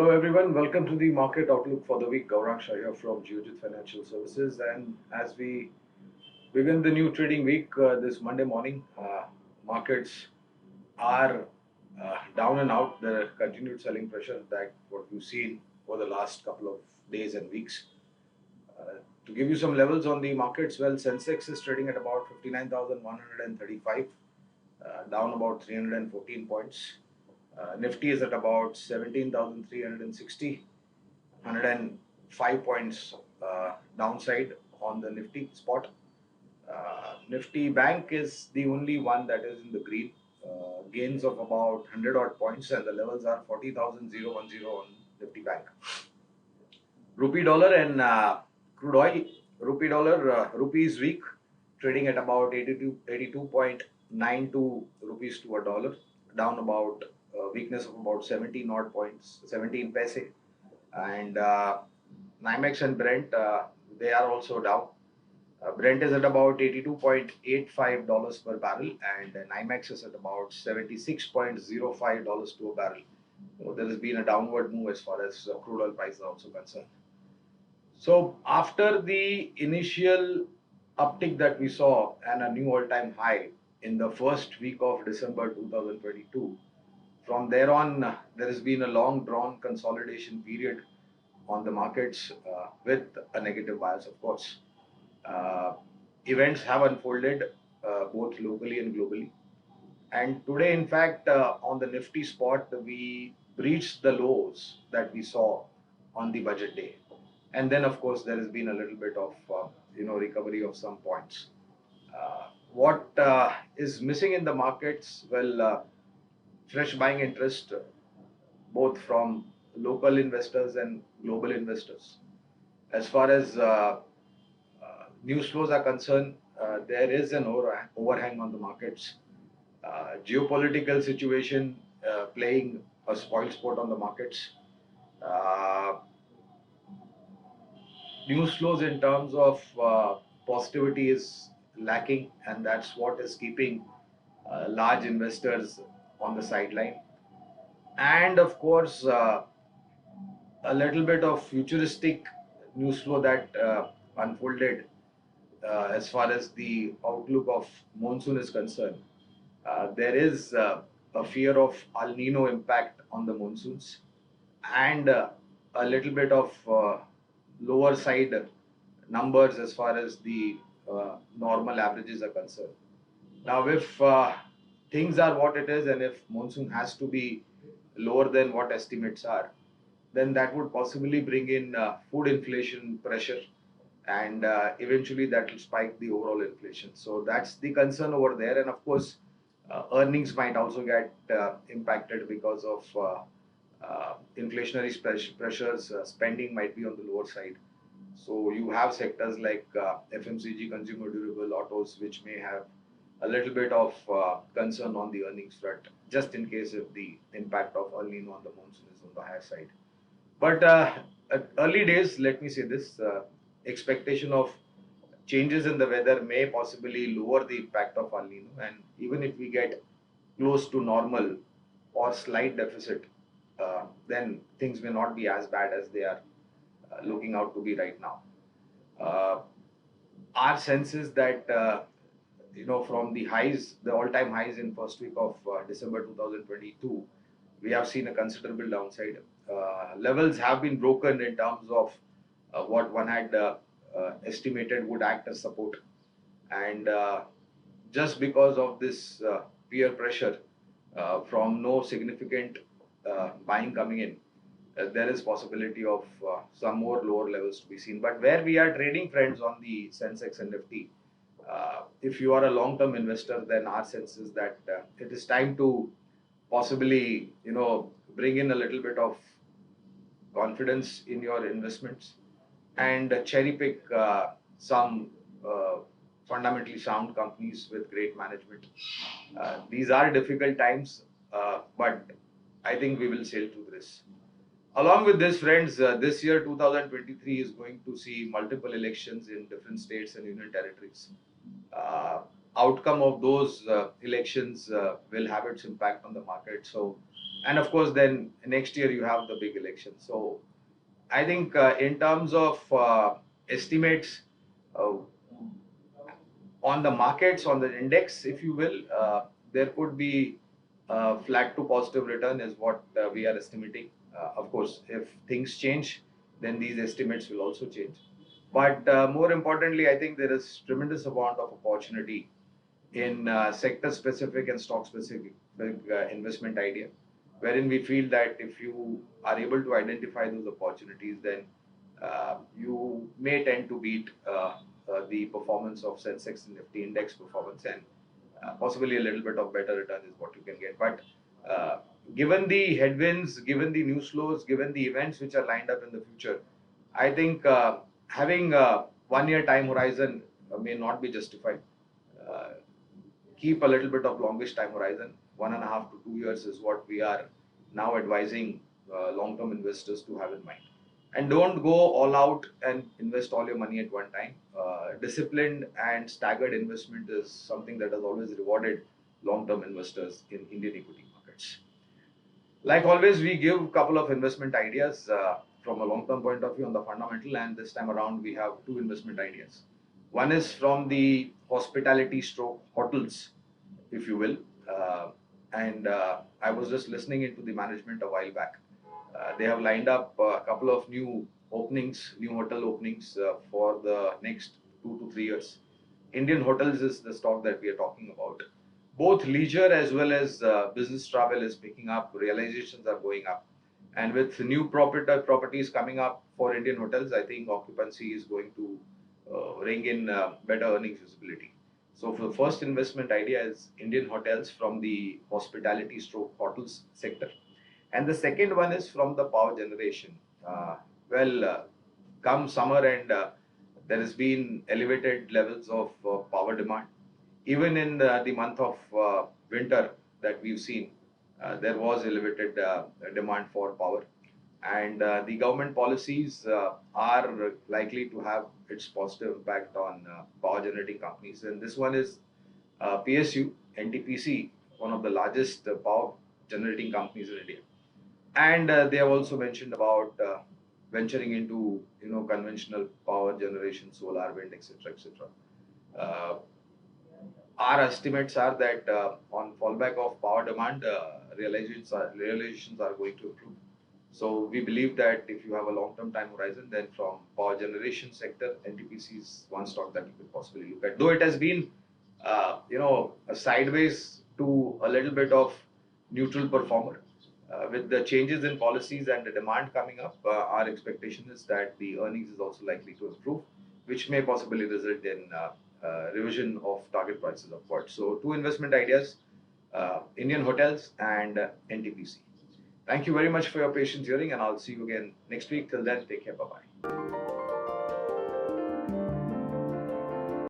Hello everyone, welcome to the market outlook for the week. Gaurang Shah here from Geojit Financial Services, and as we begin the new trading week this Monday morning, markets are down and out. The continued selling pressure that what we've seen over the last couple of days and weeks. To give you some levels on the markets, well, Sensex is trading at about 59,135, down about 314 points. Nifty is at about 17,360, 105 points downside on the Nifty spot. Nifty Bank is the only one that is in the green, gains of about 100 odd points, and the levels are 40,010 on Nifty Bank. Rupee dollar and crude oil. Rupee is weak, trading at about 82.92 rupees to a dollar, down about weakness of about 17 odd points, 17 paise. And NYMEX and Brent, they are also down. Brent is at about $82.85 per barrel, and NYMEX is at about $76.05 to a barrel. So there has been a downward move as far as crude oil prices are also concerned. So after the initial uptick that we saw and a new all-time high in the first week of December 2022, from there on there has been a long drawn consolidation period on the markets with a negative bias, of course. Events have unfolded both locally and globally. And today, in fact, on the Nifty spot, we breached the lows that we saw on the budget day. And then, of course, there has been a little bit of recovery of some points. What is missing in the markets? Well, fresh buying interest, both from local investors and global investors. As far as news flows are concerned, there is an overhang on the markets. Geopolitical situation playing a spoil sport on the markets. News flows in terms of positivity is lacking, and that's what is keeping large investors on the sideline. And of course, a little bit of futuristic news flow that unfolded as far as the outlook of monsoon is concerned. There is a fear of El Nino impact on the monsoons, and a little bit of lower side numbers as far as the normal averages are concerned. Now, if things are what it is, and if monsoon has to be lower than what estimates are, then that would possibly bring in food inflation pressure, and eventually that will spike the overall inflation. So that's the concern over there. And of course, earnings might also get impacted because of inflationary pressures. Spending might be on the lower side. So you have sectors like FMCG, consumer durable, autos, which may have a little bit of concern on the earnings front, just in case if the impact of El Nino on the monsoon is on the higher side. But at early days, let me say this, expectation of changes in the weather may possibly lower the impact of El Nino, and even if we get close to normal or slight deficit, then things may not be as bad as they are looking out to be right now. Our sense is that from the highs, the all-time highs in first week of December 2022, we have seen a considerable downside. Levels have been broken in terms of what one had estimated would act as support, and just because of this peer pressure from no significant buying coming in, there is possibility of some more lower levels to be seen. But where we are trading, friends, on the Sensex and Nifty, if you are a long-term investor, then our sense is that it is time to possibly, bring in a little bit of confidence in your investments and cherry pick some fundamentally sound companies with great management. These are difficult times, but I think we will sail through this. Along with this, friends, this year 2023 is going to see multiple elections in different states and union territories. Outcome of those elections will have its impact on the market. So And of course, then next year you have the big election. So I think in terms of estimates uh, on the markets, on the index, if you will, there could be flat to positive return is what we are estimating. Of course, if things change, then these estimates will also change. But more importantly, I think there is tremendous amount of opportunity in sector specific and stock specific investment idea, wherein we feel that if you are able to identify those opportunities, then you may tend to beat the performance of Sensex and Nifty index performance, and possibly a little bit of better return is what you can get. But given the headwinds, given the news flows, given the events which are lined up in the future, I think having a 1 year time horizon may not be justified. Uh, Keep a little bit of longish time horizon. 1.5 to 2 years is what we are now advising long-term investors to have in mind. And don't go all out and invest all your money at one time. Disciplined and staggered investment is something that has always rewarded long-term investors in Indian equity markets. Like always, we give a couple of investment ideas from a long-term point of view on the fundamental, and this time around we have two investment ideas. One is from the hospitality stroke hotels, if you will. And I was just listening into the management a while back. They have lined up a couple of new openings, new hotel openings for the next 2 to 3 years. Indian hotels is the stock that we are talking about. Both leisure as well as business travel is picking up, realizations are going up. And with new properties coming up for Indian hotels, I think occupancy is going to ring in better earnings visibility. So, for the first investment idea is Indian hotels from the hospitality stroke hotels sector. And the second one is from the power generation. Well, come summer and there has been elevated levels of power demand. Even in the month of winter that we've seen, there was elevated demand for power. And the government policies are likely to have its positive impact on power generating companies. And this one is PSU, NTPC, one of the largest power generating companies in India. And they have also mentioned about venturing into conventional power generation, solar, wind, etc., etc. Uh, our estimates are that on fallback of power demand, realizations are going to improve. So we believe that if you have a long-term time horizon, then from power generation sector, NTPC is one stock that you could possibly look at. Though it has been, a sideways to a little bit of neutral performer. With the changes in policies and the demand coming up, our expectation is that the earnings is also likely to improve, which may possibly result in revision of target prices upwards. So, two investment ideas: Indian hotels and NTPC. Thank you very much for your patience hearing, and I'll see you again next week. Till then, take care. Bye bye.